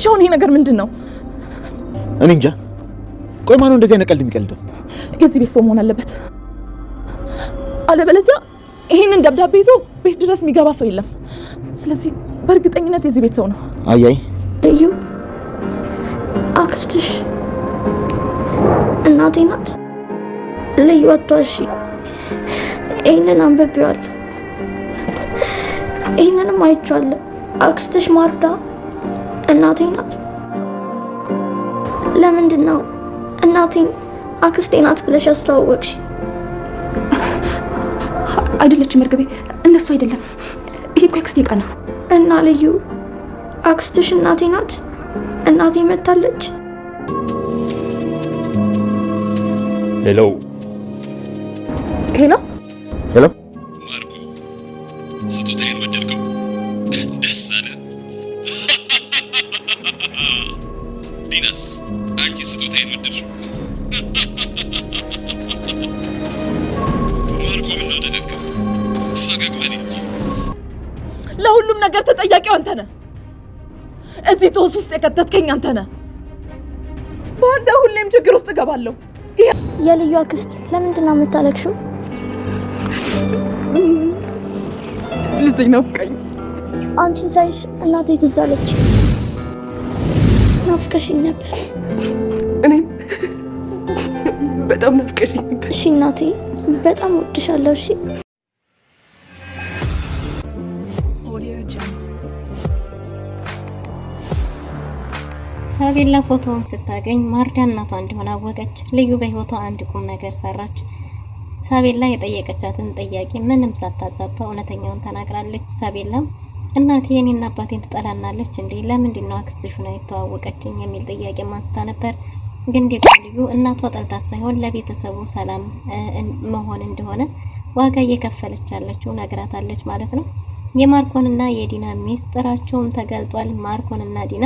እሺ አሁን ይሄ ነገር ምንድነው? እኔ እንጃ። ቆይ ማን ነው እንደዚህ አይነት ቀልድ የሚቀልደው? የዚህ ቤት ሰው መሆን አለበት። አለበለዚያ ይሄንን ደብዳቤ ይዞ ቤት ድረስ የሚገባ ሰው የለም። ስለዚህ በእርግጠኝነት የዚህ ቤት ሰው ነው። አያይ እዩ አክስትሽ እናቴ ናት። ልዩ አቷሺ ይሄንን አንብቤዋለሁ። ይሄንንም አይቼዋለሁ። አክስትሽ ማርዳ እናቴ ናት። ለምንድን ነው እናቴን አክስቴ ናት ብለሽ አስተዋወቅሽ? አይደለችም መርገቤ፣ እነሱ አይደለም። ይሄ እኮ አክስቴ ዕቃ ነው። እና ልዩ አክስትሽ እናቴ ናት። እናቴ መታለች። ሄሎ ሄሎ ሄሎ። ማርኮ፣ ስጦታዬን ወደድከው? ደስ አለ? ዲናስ፣ አንቺ ስጦታዬን ወደድሽው? ማርኮ፣ ምነው ደነገጥክ? ፈገግ በል እንጂ። ለሁሉም ነገር ተጠያቂው አንተ ነህ። እዚህ ጦስ ውስጥ የከተትከኝ አንተ ነህ። በአንተ ሁሌም ችግር ውስጥ እገባለሁ። የልዩ አክስት ለምንድን ነው የምታለቅሽው? ልጄ ናፍቀኝ። አንቺን ሳይሽ እናቴ ትዝ አለች። ናፍቀሽኝ ነበር። እኔም በጣም ናፍቀሽኝ ነበር። እሺ እናቴ፣ በጣም ወድሻለሁ። እሺ ሳቤላ ፎቶውን ስታገኝ ማርዳ እናቷ እንደሆነ አወቀች። ልዩ በህይወቷ አንድ ቁም ነገር ሰራች። ሳቤላ የጠየቀቻትን ጥያቄ ምንም ሳታዛባ እውነተኛውን ተናግራለች። ሳቤላም እናቴ የኔና አባቴን ትጠላናለች እንዴ? ለምንድን ነው አክስትሽ ነው የተዋወቀችኝ የሚል ጥያቄ ማንስታ ነበር። ግን ደግሞ ልዩ እናቷ ጠልታት ሳይሆን ለቤተሰቡ ሰላም መሆን እንደሆነ ዋጋ እየከፈለች ያለችው ነግራታለች ማለት ነው። የማርኮንና የዲና ሚስጥራቸውም ተገልጧል። ማርኮንና ዲና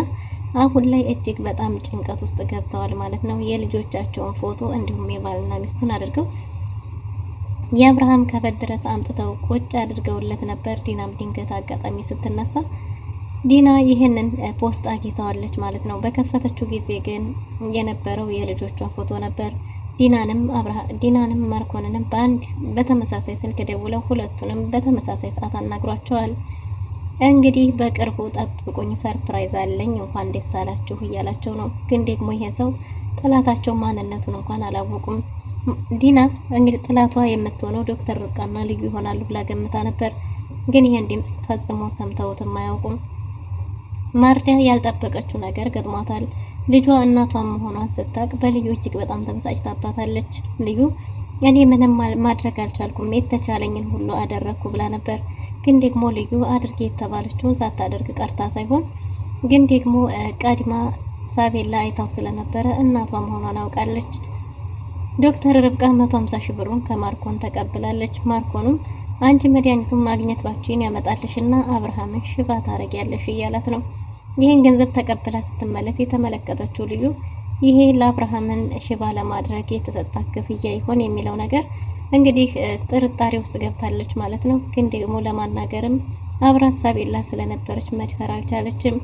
አሁን ላይ እጅግ በጣም ጭንቀት ውስጥ ገብተዋል ማለት ነው። የልጆቻቸውን ፎቶ እንዲሁም የባልና ሚስቱን አድርገው የአብርሃም ከበድ ድረስ አምጥተው ቁጭ አድርገውለት ነበር። ዲናም ድንገት አጋጣሚ ስትነሳ ዲና ይህንን ፖስት አግኝታዋለች ማለት ነው። በከፈተችው ጊዜ ግን የነበረው የልጆቿ ፎቶ ነበር። ዲናንም ማርኮንንም በተመሳሳይ ስልክ ደውለው ሁለቱንም በተመሳሳይ ሰዓት አናግሯቸዋል። እንግዲህ በቅርቡ ጠብቁኝ፣ ሰርፕራይዝ አለኝ፣ እንኳን ደስ አላችሁ እያላቸው ነው። ግን ደግሞ ይሄ ሰው ጥላታቸው ማንነቱን እንኳን አላወቁም። ዲና እንግዲህ ጥላቷ የምትሆነው ዶክተር ርብቃና ልዩ ይሆናሉ ብላ ገምታ ነበር። ግን ይሄን ድምጽ ፈጽሞ ሰምተውትም አያውቁም። ማርዳ ያልጠበቀችው ነገር ገጥሟታል። ልጇ እናቷን መሆኗን ስታቅ በልዩ እጅግ በጣም ተበሳጭታባታለች። ልዩ እኔ ምንም ማድረግ አልቻልኩም፣ የተቻለኝን ሁሉ አደረኩ ብላ ነበር። ግን ደግሞ ልዩ አድርጌ የተባለችውን ሳታደርግ ቀርታ ሳይሆን ግን ደግሞ ቀድማ ሳቤላ አይታው ስለነበረ እናቷ መሆኗን አውቃለች። ዶክተር ርብቃ 150 ሺህ ብሩን ከማርኮን ተቀብላለች። ማርኮንም አንቺ መድኃኒቱን ማግኘት ባችሁን ያመጣልሽና አብርሃምን ሽባ ታረጊያለሽ እያላት ነው። ይህን ገንዘብ ተቀብላ ስትመለስ የተመለከተችው ልዩ ይሄ ለአብርሃምን ሽባ ለማድረግ የተሰጣ ክፍያ ይሆን የሚለው ነገር እንግዲህ ጥርጣሬ ውስጥ ገብታለች ማለት ነው። ግን ደግሞ ለማናገርም አብራ ሳቤላ ስለነበረች መድፈር አልቻለችም።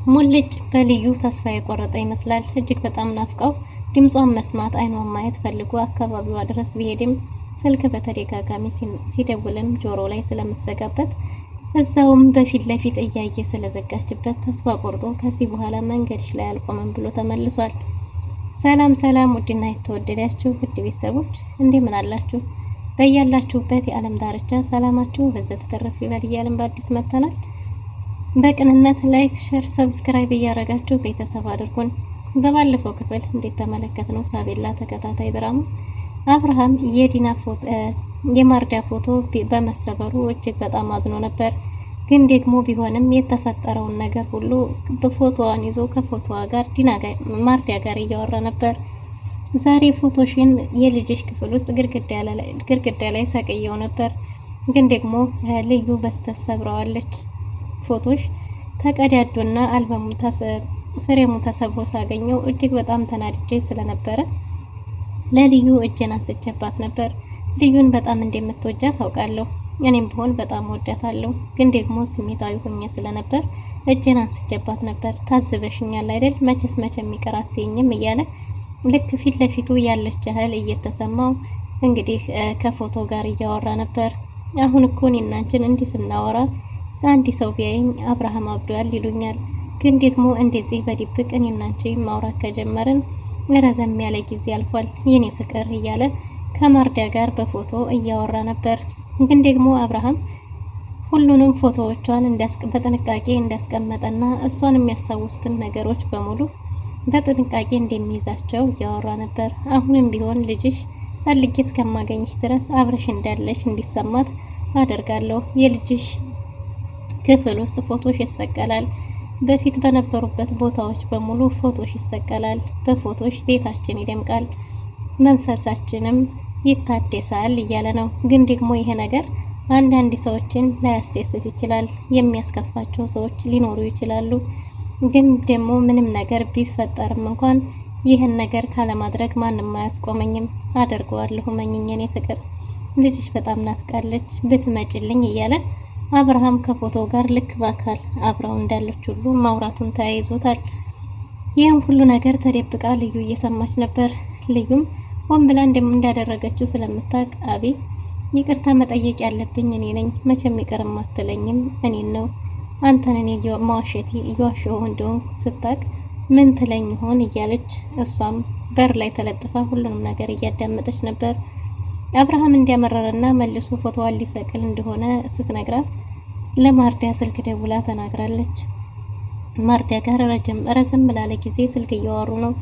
ሙልጭ በልዩ ተስፋ የቆረጠ ይመስላል። እጅግ በጣም ናፍቃው ድምጿን መስማት አይኗን ማየት ፈልጎ አካባቢዋ ድረስ ቢሄድም ስልክ በተደጋጋሚ ሲደውልም ጆሮ ላይ ስለምትዘጋበት እዛውም በፊት ለፊት እያየ ስለዘጋችበት ተስፋ ቆርጦ ከዚህ በኋላ መንገድሽ ላይ አልቆመም ብሎ ተመልሷል። ሰላም ሰላም፣ ውድና የተወደዳችሁ ውድ ቤተሰቦች እንደምን አላችሁ? በያላችሁበት የዓለም ዳርቻ ሰላማችሁ በዘት ተተረፍ ይበል እያልን በአዲስ መጥተናል። በቅንነት ላይክ፣ ሼር፣ ሰብስክራይብ እያደረጋችሁ ቤተሰብ አድርጉን። በባለፈው ክፍል እንዴት ተመለከትነው ሳቤላ ተከታታይ ድራማ አብርሃም የዲና ፎቶ የማርዳ ፎቶ በመሰበሩ እጅግ በጣም አዝኖ ነበር። ግን ደግሞ ቢሆንም የተፈጠረውን ነገር ሁሉ በፎቶዋን ይዞ ከፎቶዋ ጋር ማርዳ ጋር እያወራ ነበር። ዛሬ ፎቶሽን የልጅሽ ክፍል ውስጥ ግድግዳ ላይ ሰቅየው ነበር። ግን ደግሞ ልዩ በስተሰብረዋለች። ፎቶሽ ተቀዳዶና አልበሙ ፍሬሙ ተሰብሮ ሳገኘው እጅግ በጣም ተናድጄ ስለነበረ ለልዩ እጄን አንስቼባት ነበር። ልዩን በጣም እንደምትወጃት ታውቃለሁ። እኔም ብሆን በጣም ወዳታለሁ፣ ግን ደግሞ ስሜታዊ ሆኜ ስለነበር እጄን አንስቼባት ነበር። ታዝበሽኛል አይደል? መቼስ የሚቀር አትይኝም እያለ ልክ ፊት ለፊቱ ያለች ያህል እየተሰማው እንግዲህ ከፎቶ ጋር እያወራ ነበር። አሁን እኮ እኔና አንቺን እንዲህ ስናወራ አንድ ሰው ቢያየኝ አብርሃም አብዷል ይሉኛል፣ ግን ደግሞ እንደዚህ በድብቅ እኔና አንቺ ማውራት ከጀመርን ረዘም ያለ ጊዜ አልፏል የኔ ፍቅር እያለ ከማርዲያ ጋር በፎቶ እያወራ ነበር። ግን ደግሞ አብርሃም ሁሉንም ፎቶዎቿን በጥንቃቄ እንዳስቀመጠና እሷን የሚያስታውሱትን ነገሮች በሙሉ በጥንቃቄ እንደሚይዛቸው እያወራ ነበር። አሁንም ቢሆን ልጅሽ ፈልጌ እስከማገኝሽ ድረስ አብረሽ እንዳለሽ እንዲሰማት አደርጋለሁ። የልጅሽ ክፍል ውስጥ ፎቶሽ ይሰቀላል። በፊት በነበሩበት ቦታዎች በሙሉ ፎቶሽ ይሰቀላል። በፎቶሽ ቤታችን ይደምቃል፣ መንፈሳችንም ይታደሳል እያለ ነው። ግን ደግሞ ይሄ ነገር አንዳንድ ሰዎችን ላያስደስት ይችላል። የሚያስከፋቸው ሰዎች ሊኖሩ ይችላሉ። ግን ደግሞ ምንም ነገር ቢፈጠርም እንኳን ይህን ነገር ካለማድረግ ማንም አያስቆመኝም፣ አደርገዋለሁ። መኝኘኔ ፍቅር ልጅሽ በጣም ናፍቃለች ብትመጭልኝ እያለ አብርሃም ከፎቶ ጋር ልክ በአካል አብረው እንዳለች ሁሉ ማውራቱን ተያይዞታል። ይህም ሁሉ ነገር ተደብቃ ልዩ እየሰማች ነበር። ልዩም ሆን ብላ እንዳደረገችው ስለምታውቅ አቢ ይቅርታ መጠየቅ ያለብኝ እኔ ነኝ፣ መቼም ይቅርም አትለኝም እኔን ነው፣ አንተን እኔ መዋሸቴ እየዋሸሁ እንደሆነ ስታውቅ ምን ትለኝ ሆን እያለች እሷም በር ላይ ተለጥፋ ሁሉንም ነገር እያዳመጠች ነበር። አብርሃም እንዲያመረረና መልሶ ፎቶዋን ሊሰቅል እንደሆነ ስትነግራት ለማርዲያ ስልክ ደውላ ተናግራለች። ማርዲያ ጋር ረዘም ላለ ጊዜ ስልክ እያወሩ ነው።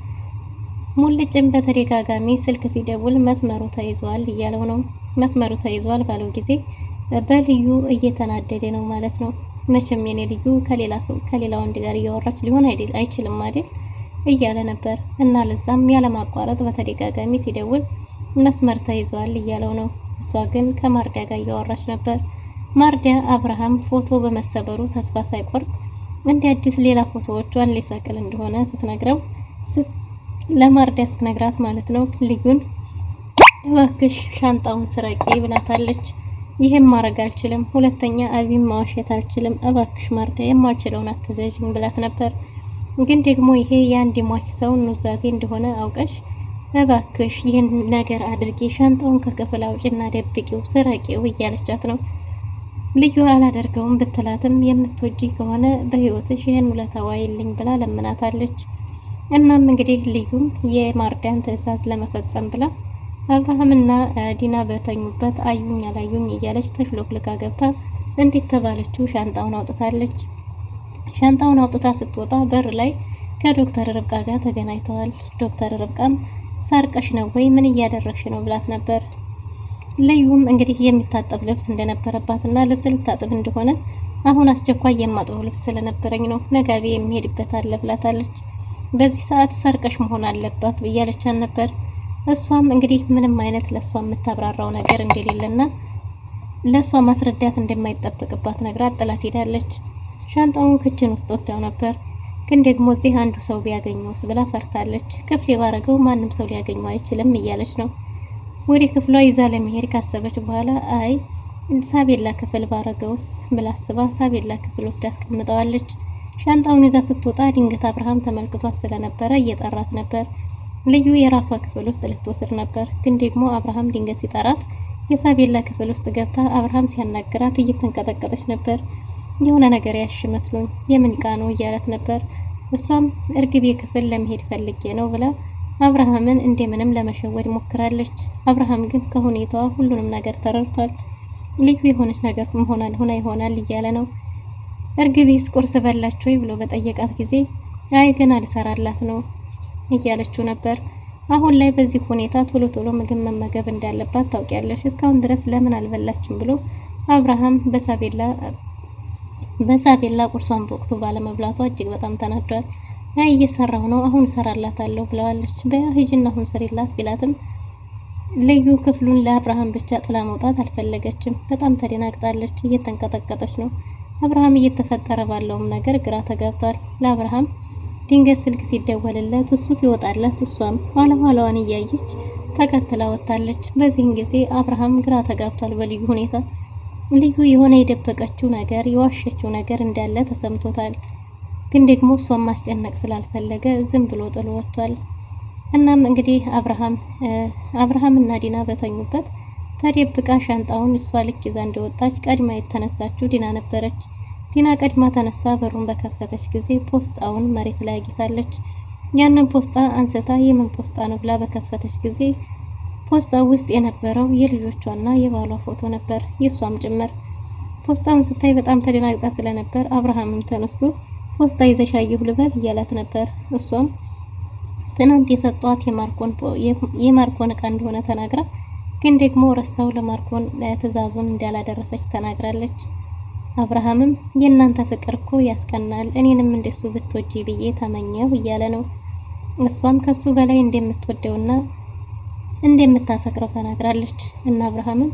ሙልጭም በተደጋጋሚ ስልክ ሲደውል መስመሩ ተይዟል እያለው ነው። መስመሩ ተይዟል ባለው ጊዜ በልዩ እየተናደደ ነው ማለት ነው። መቼም የኔ ልዩ ከሌላ ወንድ ጋር እያወራች ሊሆን አይችልም አይደል እያለ ነበር እና ለዛም ያለማቋረጥ በተደጋጋሚ ሲደውል መስመር ተይዟል እያለው ነው። እሷ ግን ከማርዲያ ጋር እያወራች ነበር። ማርዲያ አብርሃም ፎቶ በመሰበሩ ተስፋ ሳይቆርጥ እንደ አዲስ ሌላ ፎቶዎቿን ሊሰቅል እንደሆነ ስትነግረው ለማርዲያ ስትነግራት ማለት ነው ልዩን እባክሽ ሻንጣውን ስረቂ ብላታለች። ይሄን ማድረግ አልችልም፣ ሁለተኛ አቢም ማዋሸት አልችልም፣ እባክሽ ማርዲያ የማልችለውን አትዘዥኝ ብላት ነበር። ግን ደግሞ ይሄ የአንድ ሟች ሰው ኑዛዜ እንደሆነ አውቀሽ እባክሽ ይህን ነገር አድርጌ ሻንጣውን ከክፍል አውጭና ደብቂው ስረቂው እያለቻት ነው። ልዩ አላደርገውም ብትላትም የምትወጂ ከሆነ በህይወትሽ ይህን ውለታ ዋይልኝ ብላ ለምናታለች። እናም እንግዲህ ልዩም የማርዲያን ትዕዛዝ ለመፈጸም ብላ አብርሃምና ዲና በተኙበት አዩኝ አላዩኝ እያለች ተሽሎክልካ ገብታ እንዴት ተባለችው ሻንጣውን አውጥታለች። ሻንጣውን አውጥታ ስትወጣ በር ላይ ከዶክተር ርብቃ ጋር ተገናኝተዋል። ዶክተር ርብቃም ሳርቀሽ ነው ወይ ምን እያደረግሽ ነው ብላት ነበር። ልዩም እንግዲህ የሚታጠብ ልብስ እንደነበረባትና ልብስ ልታጥብ እንደሆነ አሁን አስቸኳይ የማጥበው ልብስ ስለነበረኝ ነው ነጋቤ የሚሄድበት አለ ብላታለች። በዚህ ሰዓት ሰርቀሽ መሆን አለባት ብያለቻን ነበር። እሷም እንግዲህ ምንም አይነት ለሷ የምታብራራው ነገር እንደሌለና ለሷ ማስረዳት እንደማይጠበቅባት ነግራት ጥላት ሄዳለች። ሻንጣውን ክችን ውስጥ ወስዳው ነበር። ግን ደግሞ እዚህ አንዱ ሰው ቢያገኘውስ ብላ ፈርታለች። ክፍሌ ባረገው ማንም ሰው ሊያገኘው አይችልም እያለች ነው። ወደ ክፍሏ ይዛ ለመሄድ ካሰበች በኋላ አይ ሳቤላ ክፍል ባረገውስ ብላ አስባ ሳቤላ ክፍል ውስጥ አስቀምጠዋለች። ሻንጣውን ይዛ ስትወጣ ድንገት አብርሃም ተመልክቷት ስለነበረ እየጠራት ነበር። ልዩ የራሷ ክፍል ውስጥ ልትወስድ ነበር። ግን ደግሞ አብርሃም ድንገት ሲጠራት የሳቤላ ክፍል ውስጥ ገብታ አብርሃም ሲያናግራት እየተንቀጠቀጠች ነበር። የሆነ ነገር ያሽ መስሎኝ የምን ዕቃ ነው እያላት ነበር። እሷም እርግቤ ክፍል ለመሄድ ፈልጌ ነው ብላ አብርሃምን እንደምንም ለመሸወድ ሞክራለች። አብርሃም ግን ከሁኔታዋ ሁሉንም ነገር ተረድቷል። ልዩ የሆነች ነገር ሆና ይሆናል እያለ ነው። እርግቤስ ቁርስ በላችሁ ብሎ በጠየቃት ጊዜ አይ ገና ልሰራላት ነው እያለችው ነበር። አሁን ላይ በዚህ ሁኔታ ቶሎ ቶሎ ምግብ መመገብ እንዳለባት ታውቂያለሽ፣ እስካሁን ድረስ ለምን አልበላችም ብሎ አብርሃም በሳቤላ ቁርሷን በወቅቱ ባለመብላቷ እጅግ በጣም ተናዷል። አይ እየሰራው ነው አሁን እሰራላታለሁ ብለዋለች። በሂጅና አሁን ስሪላት ቢላትም ልዩ ክፍሉን ለአብርሃም ብቻ ጥላ መውጣት አልፈለገችም። በጣም ተደናግጣለች፣ እየተንቀጠቀጠች ነው። አብርሃም እየተፈጠረ ባለውም ነገር ግራ ተጋብቷል። ለአብርሃም ድንገት ስልክ ሲደወልለት እሱ ሲወጣላት እሷም ኋላዋን እያየች ተከትላ ወጣለች። በዚህን ጊዜ አብርሃም ግራ ተጋብቷል በልዩ ሁኔታ። ልዩ የሆነ የደበቀችው ነገር የዋሸችው ነገር እንዳለ ተሰምቶታል። ግን ደግሞ እሷን ማስጨነቅ ስላልፈለገ ዝም ብሎ ጥሎ ወጥቷል። እናም እንግዲህ አብርሃም እና ዲና በተኙበት ተደብቃ ሻንጣውን እሷ ልክ ይዛ እንደወጣች ቀድማ የተነሳችው ዲና ነበረች። ዲና ቀድማ ተነስታ በሩን በከፈተች ጊዜ ፖስጣውን መሬት ላይ አግኝታለች። ያንን ፖስጣ አንስታ የምን ፖስጣ ነው ብላ በከፈተች ጊዜ ፖስጣው ውስጥ የነበረው የልጆቿና የባሏ ፎቶ ነበር፣ የሷም ጭምር። ፖስጣውን ስታይ በጣም ተደናግጣ ስለነበር አብርሃምም ተነስቶ ፖስጣ ይዘሻየሁ ልበል እያላት ነበር። እሷም ትናንት የሰጧት የማርኮን እቃ እንደሆነ ተናግራ ግን ደግሞ ረስታው ለማርኮን ትዕዛዙን እንዳላደረሰች ተናግራለች። አብርሃምም የእናንተ ፍቅር እኮ ያስቀናል፣ እኔንም እንደሱ ብትወጂ ብዬ ተመኘው እያለ ነው። እሷም ከሱ በላይ እንደምትወደውና እንደምታፈቅረው ተናግራለች። እና አብርሃምም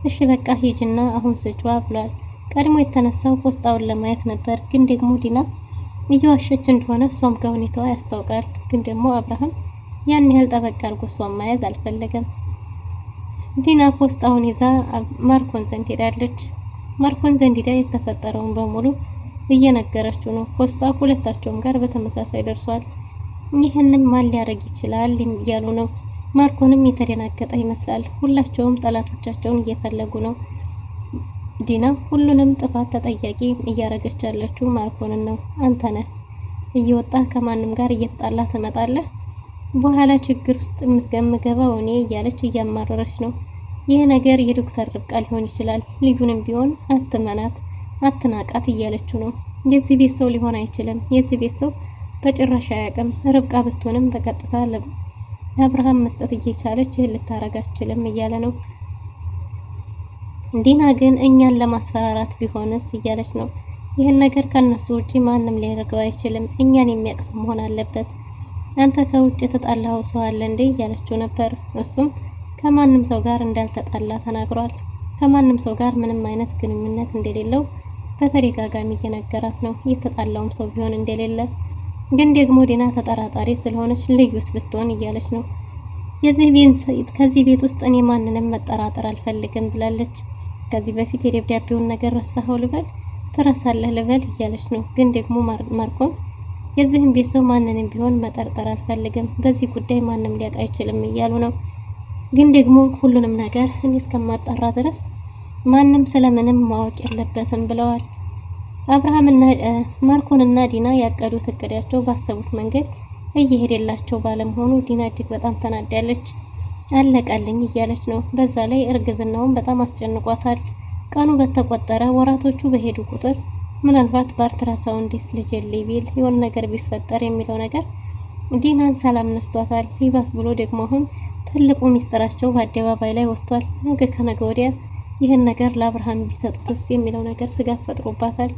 እሺ በቃ ሂጅና አሁን ስጫዋ ብሏል። ቀድሞ የተነሳው ፖስጣውን ለማየት ነበር፣ ግን ደግሞ ዲና እየዋሸች እንደሆነ እሷም ከሁኔታዋ ያስታውቃል። ግን ደግሞ አብርሃም ያን ያህል ጠበቅ አድርጎ እሷን ማያዝ አልፈለገም። ዲና ፖስጣውን ይዛ ማርኮን ዘንድ ሄዳለች። ማርኮን ዘንድ ሄዳ የተፈጠረውን በሙሉ እየነገረችው ነው። ፖስጣው ሁለታቸውም ጋር በተመሳሳይ ደርሷል። ይህንን ማን ሊያደርግ ይችላል እያሉ ነው። ማርኮንም የተደናገጠ ይመስላል። ሁላቸውም ጠላቶቻቸውን እየፈለጉ ነው። ዲና ሁሉንም ጥፋት ተጠያቂ እያረገች ያለችው ማርኮንን ነው። አንተ ነህ እየወጣ ከማንም ጋር እየተጣላ ትመጣለህ፣ በኋላ ችግር ውስጥ የምትገባው እኔ እያለች እያማረረች ነው። ይህ ነገር የዶክተር ርብቃ ሊሆን ይችላል፣ ልዩንም ቢሆን አትመናት፣ አትናቃት እያለችው ነው። የዚህ ቤት ሰው ሊሆን አይችልም፣ የዚህ ቤት ሰው በጭራሽ አያውቅም። ርብቃ ብትሆንም በቀጥታ ለአብርሃም መስጠት እየቻለች ይህን ልታረግ አትችልም እያለ ነው። ዲና ግን እኛን ለማስፈራራት ቢሆንስ እያለች ነው። ይህን ነገር ከነሱ ውጪ ማንም ሊያደርገው አይችልም፣ እኛን የሚያቅስ መሆን አለበት። አንተ ከውጭ የተጣላው ሰው አለ እንዴ እያለችው ነበር። እሱም ከማንም ሰው ጋር እንዳልተጣላ ተናግሯል። ከማንም ሰው ጋር ምንም አይነት ግንኙነት እንደሌለው በተደጋጋሚ እየነገራት ነው። የተጣላውም ሰው ቢሆን እንደሌለ። ግን ደግሞ ዲና ተጠራጣሪ ስለሆነች ልዩስ ብትሆን እያለች ነው። ከዚህ ቤት ውስጥ እኔ ማንንም መጠራጠር አልፈልግም ብላለች። ከዚህ በፊት የደብዳቤውን ነገር ረሳኸው ልበል፣ ትረሳለህ ልበል እያለች ነው። ግን ደግሞ ማርኮን የዚህም ቤት ሰው ማንንም ቢሆን መጠርጠር አልፈልግም፣ በዚህ ጉዳይ ማንም ሊያውቅ አይችልም እያሉ ነው። ግን ደግሞ ሁሉንም ነገር እኔ እስከማጣራ ድረስ ማንም ስለምንም ማወቅ የለበትም ብለዋል። አብርሃምና ማርኮንና ዲና ያቀዱት እቅዳቸው ባሰቡት መንገድ እየሄደላቸው ባለመሆኑ ዲና እጅግ በጣም ተናዳለች። አለቀልኝ እያለች ነው። በዛ ላይ እርግዝናውን በጣም አስጨንቋታል። ቀኑ በተቆጠረ ወራቶቹ በሄዱ ቁጥር ምናልባት በአልትራሳውንድስ ልጅ ቢል የሆነ ነገር ቢፈጠር የሚለው ነገር ዲናን ሰላም ነስቷታል። ይባስ ብሎ ደግሞ አሁን ትልቁ ሚስጥራቸው በአደባባይ ላይ ወጥቷል። ነገ ከነገ ወዲያ ይህን ነገር ለአብርሃም ቢሰጡትስ የሚለው ነገር ስጋት ፈጥሮባታል።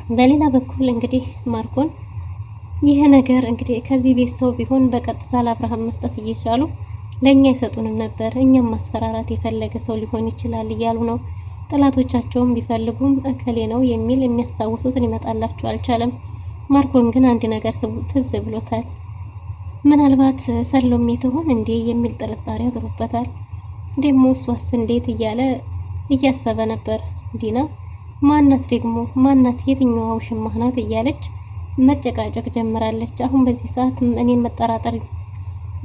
በሌላ በኩል እንግዲህ ማርኮን ይሄ ነገር እንግዲህ ከዚህ ቤት ሰው ቢሆን በቀጥታ ለአብርሃም መስጠት እየቻሉ ለኛ ይሰጡንም ነበር፣ እኛም ማስፈራራት የፈለገ ሰው ሊሆን ይችላል እያሉ ነው። ጠላቶቻቸውም ቢፈልጉም እከሌ ነው የሚል የሚያስታውሱት ሊመጣላቸው አልቻለም። ማርኮን ግን አንድ ነገር ትዝ ብሎታል። ምናልባት ሰሎሜ ትሆን እንዴ የሚል ጥርጣሬ አድሮበታል። ደግሞ እሷስ እንዴት እያለ እያሰበ ነበር። ዲና ማናት ደግሞ ማናት የትኛዋ ውሽማህ ናት እያለች መጨቃጨቅ ጀምራለች። አሁን በዚህ ሰዓት እኔን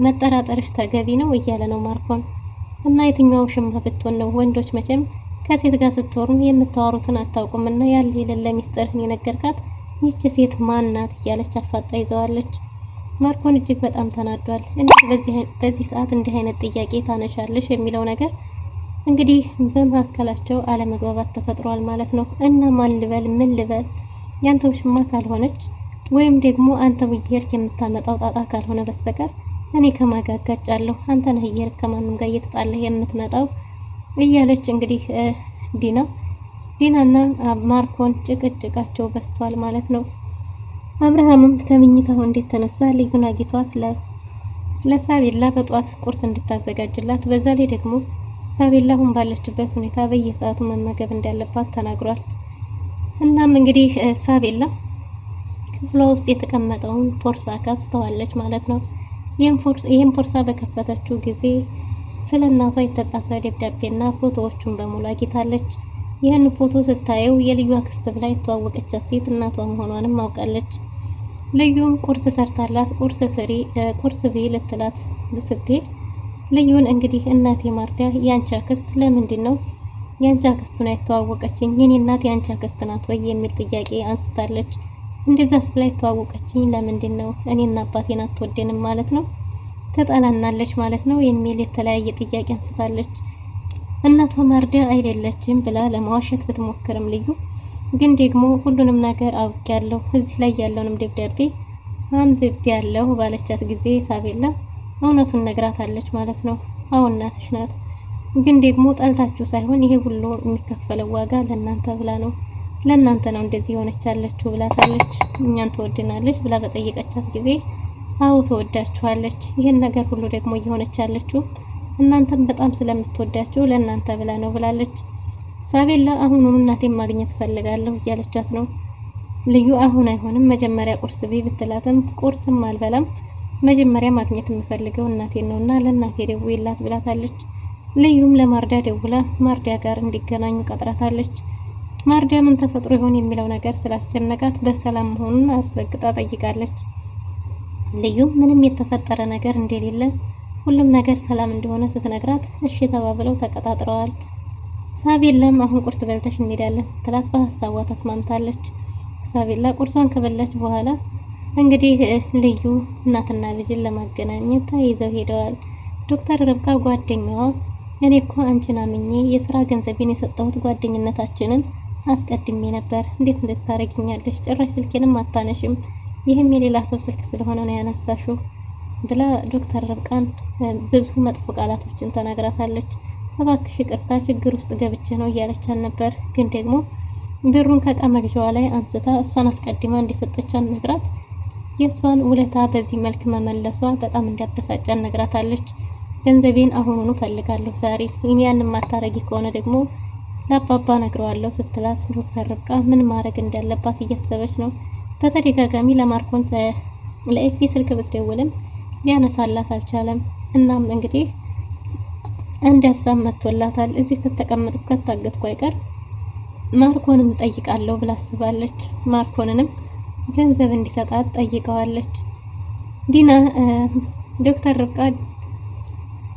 መጠራጠርሽ ተገቢ ነው እያለ ነው ማርኮን። እና የትኛዋ ውሽማህ ብትሆን ነው? ወንዶች መቼም ከሴት ጋር ስትወሩ የምታወሩትን አታውቁምና ያለ የሌለ ሚስጥርህን የነገርካት ይህች ሴት ማናት እያለች አፋጣ ይዘዋለች። ማርኮን እጅግ በጣም ተናዷል። እንዴት በዚህ ሰዓት እንዲህ አይነት ጥያቄ ታነሻለሽ የሚለው ነገር እንግዲህ በመካከላቸው አለመግባባት ተፈጥሯል ማለት ነው። እና ማን ልበል ምን ልበል? ያንተ ውሽማ ካልሆነች ወይም ደግሞ አንተ ብየርክ የምታመጣው ጣጣ ካልሆነ በስተቀር እኔ ከማጋጋጫለሁ፣ አንተ ነህ እየሄድክ ከማንም ጋር እየተጣለህ የምትመጣው እያለች እንግዲህ ዲናና ማርኮን ጭቅጭቃቸው በስቷል ማለት ነው። አብርሃምም ከምኝታው እንዴት ተነሳ ልዩን አግኝቷት ለሳቤላ በጧት ቁርስ እንድታዘጋጅላት፣ በዛ ላይ ደግሞ ሳቤላ አሁን ባለችበት ሁኔታ በየሰዓቱ መመገብ እንዳለባት ተናግሯል። እናም እንግዲህ ሳቤላ ክፍሏ ውስጥ የተቀመጠውን ፖርሳ ከፍተዋለች ማለት ነው። ይህም ፖርሳ በከፈተችው ጊዜ ስለ እናቷ የተጻፈ ደብዳቤና ፎቶዎቹን በሙሉ አግኝታለች። ይህን ፎቶ ስታየው የልዩ አክስት ብላ የተዋወቀቻት ሴት እናቷ መሆኗንም አውቃለች። ልዩም ቁርስ ሰርታላት ቁርስ ብይ ልትላት ስትሄድ ልዩን እንግዲህ እናቴ ማርዳ ያንቺ አክስት ለምንድን ነው ያንቺ አክስቱን የተዋወቀችኝ? የኔ እናት ያንቺ አክስት ናት ወይ የሚል ጥያቄ አንስታለች። እንደዛስ ብላ የተዋወቀችኝ ለምንድን ነው? እኔና አባቴን አትወደንም ማለት ነው? ተጣላናለች ማለት ነው? የሚል የተለያየ ጥያቄ አንስታለች። እናቷ ማርዳ አይደለችም ብላ ለማዋሸት ብትሞክርም ልዩ ግን ደግሞ ሁሉንም ነገር አውቄያለሁ፣ እዚህ ላይ ያለውንም ደብዳቤ አንብቤያለሁ ባለቻት ጊዜ ሳቤላ እውነቱን ነግራታለች ማለት ነው። አዎ እናትሽ ናት፣ ግን ደግሞ ጠልታችሁ ሳይሆን ይሄ ሁሉ የሚከፈለው ዋጋ ለእናንተ ብላ ነው፣ ለእናንተ ነው እንደዚህ የሆነች ያለችው ብላታለች። እኛን ትወድናለች ብላ በጠየቀቻት ጊዜ አዎ ትወዳችኋለች፣ ይሄን ነገር ሁሉ ደግሞ እየሆነች ያለችው እናንተም በጣም ስለምትወዳችሁ ለእናንተ ብላ ነው ብላለች። ሳቤላ አሁኑን እናቴን ማግኘት ፈልጋለሁ እያለቻት ነው። ልዩ አሁን አይሆንም መጀመሪያ ቁርስ ብይ ብትላትም ቁርስም አልበላም መጀመሪያ ማግኘት የምፈልገው እናቴን ነውና ለእናቴ ደውይላት ብላታለች። ልዩም ለማርዳ ደውላ ማርዳ ጋር እንዲገናኙ ቀጥራታለች። ማርዳ ምን ተፈጥሮ ይሆን የሚለው ነገር ስላስጨነቃት በሰላም መሆኑን አስረግጣ ጠይቃለች። ልዩም ምንም የተፈጠረ ነገር እንደሌለ ሁሉም ነገር ሰላም እንደሆነ ስትነግራት እሺ ተባብለው ተቀጣጥረዋል። ሳቤላም አሁን ቁርስ በልተሽ እንሄዳለን ስትላት በሐሳቧ ተስማምታለች። ሳቤላ ቁርሷን ከበላች በኋላ እንግዲህ ልዩ እናትና ልጅን ለማገናኘት ተይዘው ሄደዋል። ዶክተር ርብቃ ጓደኛዋ እኔ እኮ አንቺን አምኜ የስራ ገንዘቤን የሰጠሁት ጓደኝነታችንን አስቀድሜ ነበር፣ እንዴት እንደዚህ ታረጊኛለሽ? ጭራሽ ስልኬንም አታነሽም፣ ይህም የሌላ ሰው ስልክ ስለሆነ ነው ያነሳሽው ብላ ዶክተር ርብቃን ብዙ መጥፎ ቃላቶችን ተናግራታለች። እባክሽ ይቅርታ ችግር ውስጥ ገብቼ ነው እያለቻት ነበር። ግን ደግሞ ብሩን ከዕቃ መግዣዋ ላይ አንስታ እሷን አስቀድማ እንደሰጠቻት ነግራት የሷን ውለታ በዚህ መልክ መመለሷ በጣም እንዲያበሳጫት ነግራታለች። ገንዘቤን አሁኑኑ ፈልጋለሁ ዛሬ፣ ያን ማታረጊ ከሆነ ደግሞ ለአባባ ነግረዋለሁ ስትላት ዶክተር ርብቃ ምን ማድረግ እንዳለባት እያሰበች ነው። በተደጋጋሚ ለማርኮን ለኤፊ ስልክ ብትደውልም ሊያነሳላት አልቻለም። እናም እንግዲህ አንድ ሀሳብ መጥቶላታል። እዚህ ተተቀመጥኩ ከታገትኩ አይቀር ማርኮንን ጠይቃለሁ ብላ አስባለች። ማርኮንንም ገንዘብ እንዲሰጣት ጠይቀዋለች። ዲና ዶክተር ርብቃ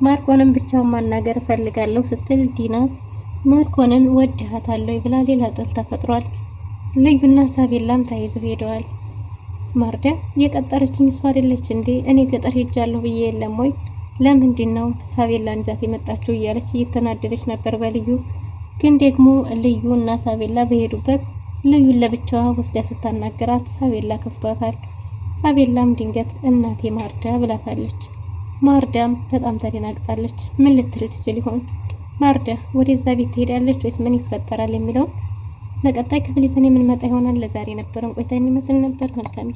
ማርኮንን ብቻውን ማናገር ፈልጋለሁ ስትል ዲና ማርኮንን ወድሃታለሁ ብላ ሌላ ጥል ተፈጥሯል። ልዩና ሳቤላም ተይዘው ሄደዋል። ማርዳ የቀጠረችኝ እሷ አይደለች እንዴ? እኔ ገጠር ሄጃለሁ ብዬ የለም ወይ? ለምንድነው ሳቤላን ይዛት የመጣችው እያለች እየተናደደች ነበር በልዩ። ግን ደግሞ ልዩ እና ሳቤላ በሄዱበት ልዩን ለብቻዋ ወስዳ ስታናገራት ሳቤላ ከፍቷታል። ሳቤላም ድንገት እናቴ ማርዳ ብላታለች። ማርዳም በጣም ተደናግጣለች። ምን ልትል ትችል ይሆን? ማርዳ ወደዛ ቤት ትሄዳለች ወይስ ምን ይፈጠራል የሚለው በቀጣይ ክፍል ይዘን የምንመጣ ይሆናል። ለዛሬ ነበረን ቆይታ የሚመስል ነበር። መልካም